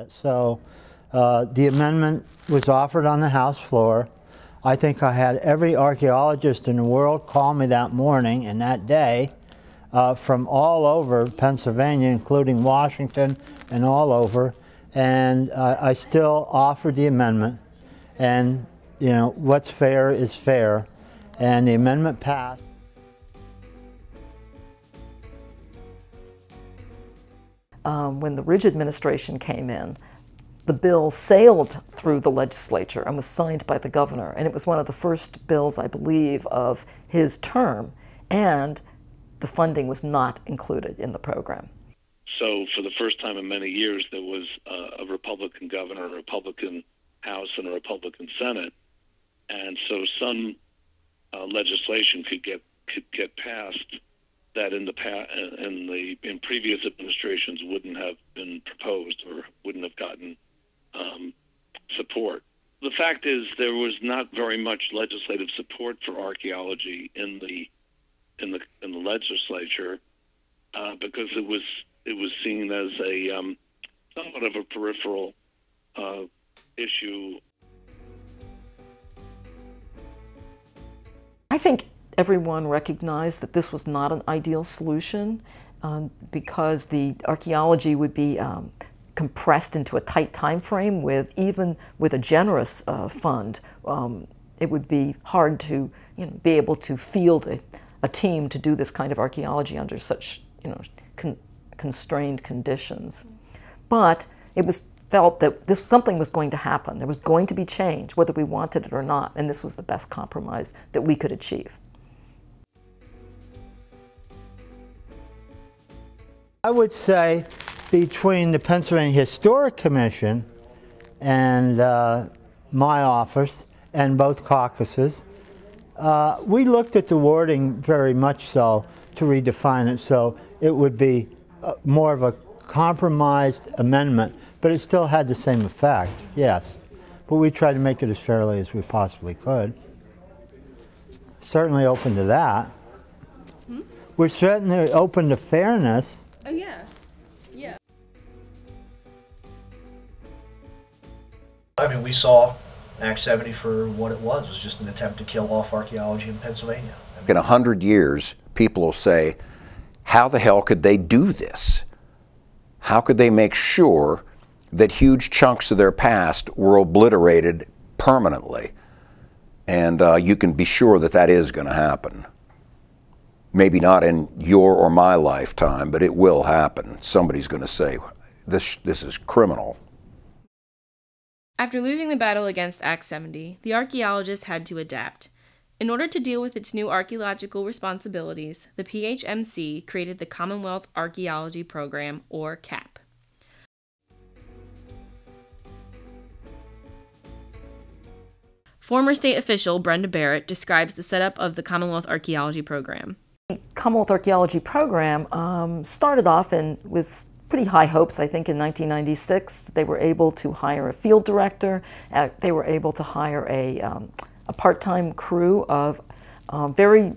So the amendment was offered on the House floor. I think I had every archaeologist in the world call me that morning and that day from all over Pennsylvania, including Washington and all over. And I still offered the amendment. And, you know, what's fair is fair. And the amendment passed. When the Ridge administration came in, the bill sailed through the legislature and was signed by the governor, and it was one of the first bills, I believe, of his term, and the funding was not included in the program. So for the first time in many years, there was a Republican governor, a Republican House, and a Republican Senate, and so some legislation could get passed that in previous administrations wouldn't have been proposed or wouldn't have gotten support. The fact is, there was not very much legislative support for archaeology in the legislature because it was seen as a somewhat of a peripheral issue. I think everyone recognized that this was not an ideal solution because the archaeology would be compressed into a tight time frame even with a generous fund. It would be hard to be able to field a team to do this kind of archaeology under such constrained conditions. But it was felt that something was going to happen. There was going to be change, whether we wanted it or not, and this was the best compromise that we could achieve. I would say between the Pennsylvania Historic Commission and my office and both caucuses, we looked at the wording very much so to redefine it so it would be more of a compromised amendment, but it still had the same effect, yes. But we tried to make it as fairly as we possibly could. Certainly open to that. Hmm? We're certainly open to fairness. Oh yeah, yeah. I mean, we saw Act 70 for what it was. It was just an attempt to kill off archaeology in Pennsylvania. In 100 years, people will say, how the hell could they do this? How could they make sure that huge chunks of their past were obliterated permanently? And you can be sure that that is going to happen. Maybe not in your or my lifetime, but it will happen. Somebody's going to say, this is criminal. After losing the battle against Act 70, the archaeologists had to adapt. In order to deal with its new archaeological responsibilities, the PHMC created the Commonwealth Archaeology Program, or CAP. Former state official Brenda Barrett describes the setup of the Commonwealth Archaeology Program. The Commonwealth Archaeology Program started off with pretty high hopes. I think in 1996 they were able to hire a field director. They were able to hire a part-time crew of very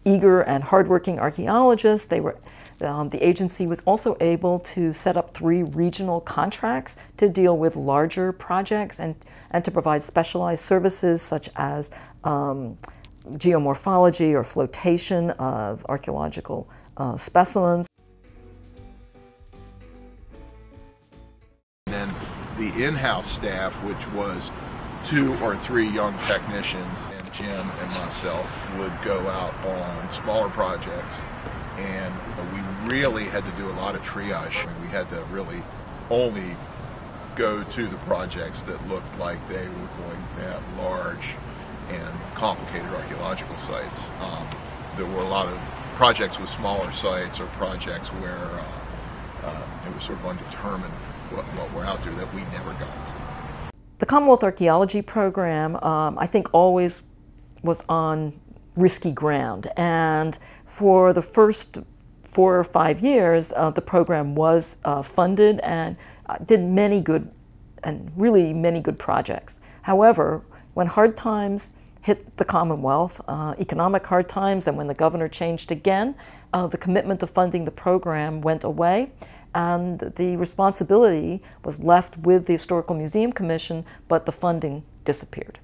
eager and hardworking archaeologists. The agency was also able to set up 3 regional contracts to deal with larger projects and to provide specialized services such as geomorphology or flotation of archaeological specimens. And then the in-house staff, which was 2 or 3 young technicians, and Jim and myself would go out on smaller projects, and we really had to do a lot of triage. We had to really only go to the projects that looked like they were going to have large and complicated archaeological sites. There were a lot of projects with smaller sites or projects where it was sort of undetermined what were out there that we never got. The Commonwealth Archaeology Program, I think, always was on risky ground, and for the first 4 or 5 years, the program was funded and did really many good projects. However, when hard times hit the Commonwealth, economic hard times, and when the governor changed again, the commitment to funding the program went away, and the responsibility was left with the Historical Museum Commission, but the funding disappeared.